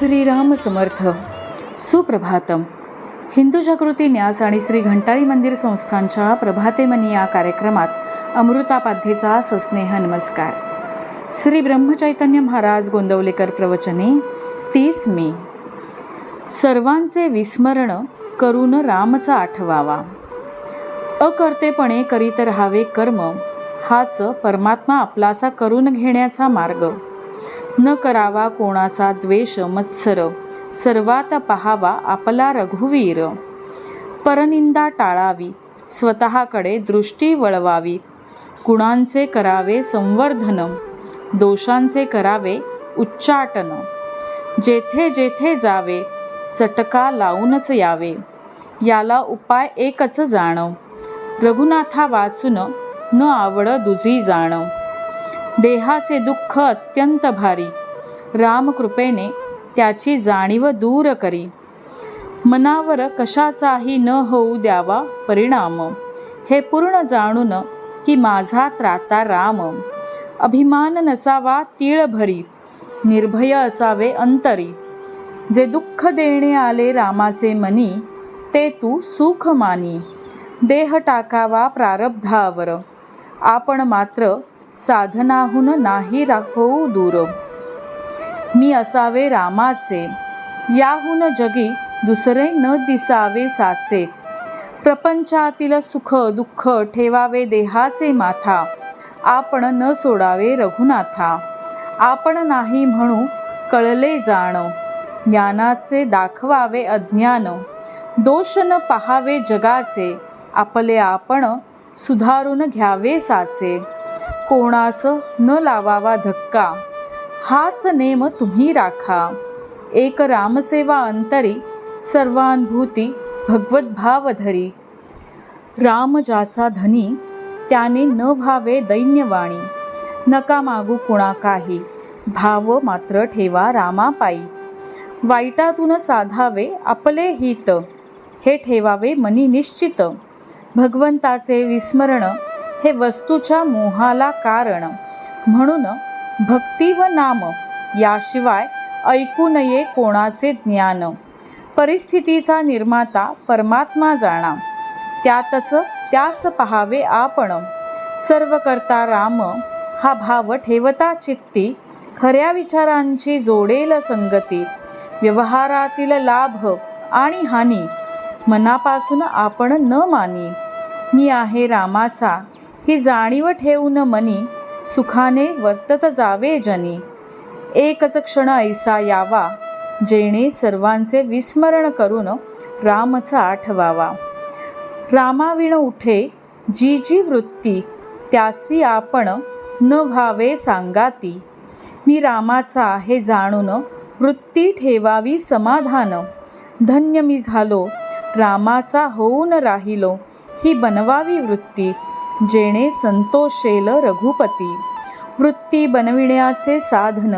श्रीराम समर्थ. सुप्रभातम. हिंदू जागृती न्यास आणि श्री घंटाळी मंदिर संस्थांच्या प्रभातेमनी या कार्यक्रमात अमृतापाध्येचा सस्नेह नमस्कार. श्री ब्रह्मचैतन्य महाराज गोंदवलेकर प्रवचने 30 मे. सर्वांचे विस्मरण करून रामचा आठवावा. अकर्तेपणे करीत राहावे कर्म, हाच परमात्मा आपलासा करून घेण्याचा मार्ग. न करावा कोणाचा द्वेष मत्सर, सर्वात पहावा आपला रघुवीर. परनिंदा टाळावी, स्वतःकडे दृष्टी वळवावी. गुणांचे करावे संवर्धन, दोषांचे करावे उच्चाटन. जेथे जेथे जावे चटका लावूनच यावे, याला उपाय एकच जाण. रघुनाथा वाचून न आवड दुजी जाण. देहाचे दुःख अत्यंत भारी, रामकृपेने त्याची जाणीव दूर करी. मनावर कशाचाही न होऊ द्यावा परिणाम, हे पूर्ण जाणून की माझा त्राता राम. अभिमान नसावा तीळभरी, निर्भय असावे अंतरी. जे दुःख देणे आले रामाचे मनी, ते तू सुख मानी. देह टाकावा प्रारब्धावर, आपण मात्र साधनाहून नाही होऊ दूर. मी असावे रामाचे, याहून जगी दुसरे न दिसावे साचे. प्रपंचातील सुख दुःख ठेवावे देहाचे माथा, आपण न सोडावे रघुनाथा. आपण नाही म्हणू कळले जाण, ज्ञानाचे दाखवावे अज्ञान. दोष न पहावे जगाचे, आपले आपण सुधारून घ्यावे साचे. कोणास न लावावा धक्का, हाच नेम तुम्ही राखा. एक रामसेवा अंतरी, सर्वानुभूती भगवद्भाव धरी. राम ज्याचा धनी, त्याने न भावे दैन्यवाणी. नका मागू कुणा काही, भाव मात्र ठेवा रामापायी. वाईटातून साधावे आपले हित, हे ठेवावे मनी निश्चित. भगवंताचे विस्मरण हे वस्तूच्या मोहाला कारण. म्हणून भक्ती व नाम, याशिवाय ऐकू नये कोणाचे ज्ञान. परिस्थितीचा निर्माता परमात्मा जाणा, त्यातच त्यास पहावे आपण. सर्व करता राम, हा भाव ठेवता चित्ती. खऱ्या विचारांची जोडेल संगती. व्यवहारातील लाभ आणि हानी, मनापासून आपण न मानी. मी आहे रामाचा, ही जाणीव ठेवून मनी. सुखाने वर्तत जावे जनी. एकच क्षण ऐसा यावा, जेणे सर्वांचे विस्मरण करून रामचा आठवावा. रामाविण उठे जी जी वृत्ती, त्यासी आपण न व्हावे सांगाती. मी रामाचा हे जाणून वृत्ती ठेवावी समाधान. धन्य मी झालो, रामाचा होऊन राहिलो. ही बनवावी वृत्ती, जेणे संतोषेल रघुपती. वृत्ती बनविण्याचे साधन,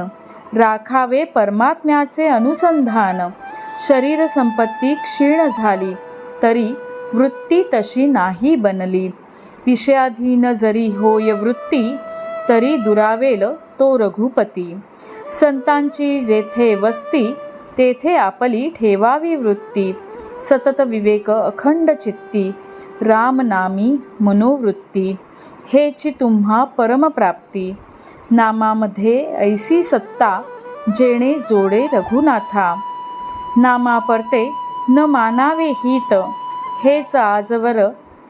राखावे परमात्म्याचे अनुसंधान. शरीर संपत्ती क्षीण झाली, तरी वृत्ती तशी नाही बनली. विषयाधीन जरी होय वृत्ती, तरी दुरावेल तो रघुपती. संतांची जेथे वस्ती, तेथे आपली ठेवावी वृत्ती. सतत विवेक अखंड चित्ती, रामनामी मनोवृत्ती. हेची तुम्हा परमप्राप्ती. नामामध्ये ऐसी सत्ता, जेणे जोडे रघुनाथा. नामापरते न मानावे हित, हेच आजवर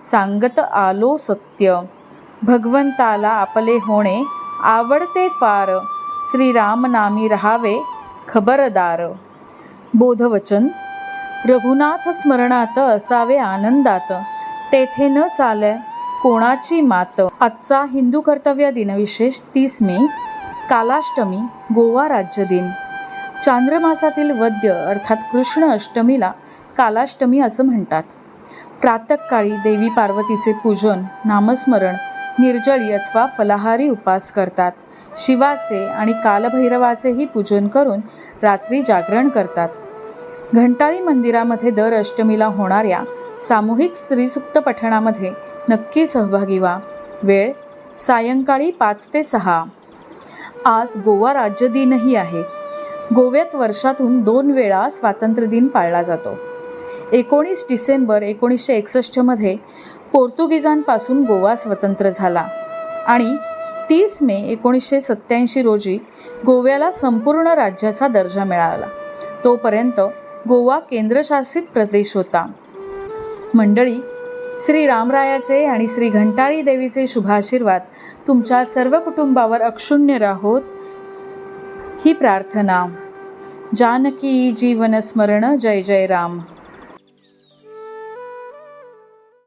सांगत आलो सत्य. भगवंताला आपले होणे आवडते फार, श्रीरामनामी रहावे खबरदार. बोधवचन. रघुनाथ स्मरणात असावे आनंदात, तेथे न चाले कोणाची मात. आजचा हिंदू कर्तव्य दिनविशेष 30 मे, कालाष्टमी, गोवा राज्य दिन. चांद्रमासातील वद्य अर्थात कृष्ण अष्टमीला कालाष्टमी असं म्हणतात. प्रातःकाळी देवी पार्वतीचे पूजन, नामस्मरण, निर्जळी अथवा फलाहारी उपास करतात. शिवाचे आणि कालभैरवाचेही पूजन करून रात्री जागरण करतात. घंटाळी मंदिरामध्ये दर अष्टमीला होणाऱ्या सामूहिक श्रीसूक्त पठणामध्ये नक्की सहभागी व्हा. वेळ सायंकाळी 5 ते 6. आज गोवा राज्य दिनही आहे. गोव्यात वर्षातून 2 वेळा स्वातंत्र्य दिन पाळला जातो. 19 डिसेंबर 1961 मध्ये पोर्तुगीजांपासून गोवा स्वतंत्र झाला आणि 30 मे 1987 रोजी गोव्याला संपूर्ण राज्याचा दर्जा मिळाला. तोपर्यंत गोवा केंद्रशासित प्रदेश होता. मंडळी, श्री रामरायाचे आणि श्री घंटाळी देवीचे शुभाशीर्वाद तुमच्या सर्व कुटुंबावर अक्षुण्य राहोत ही प्रार्थना. जानकी जीवन स्मरण. जय जय राम.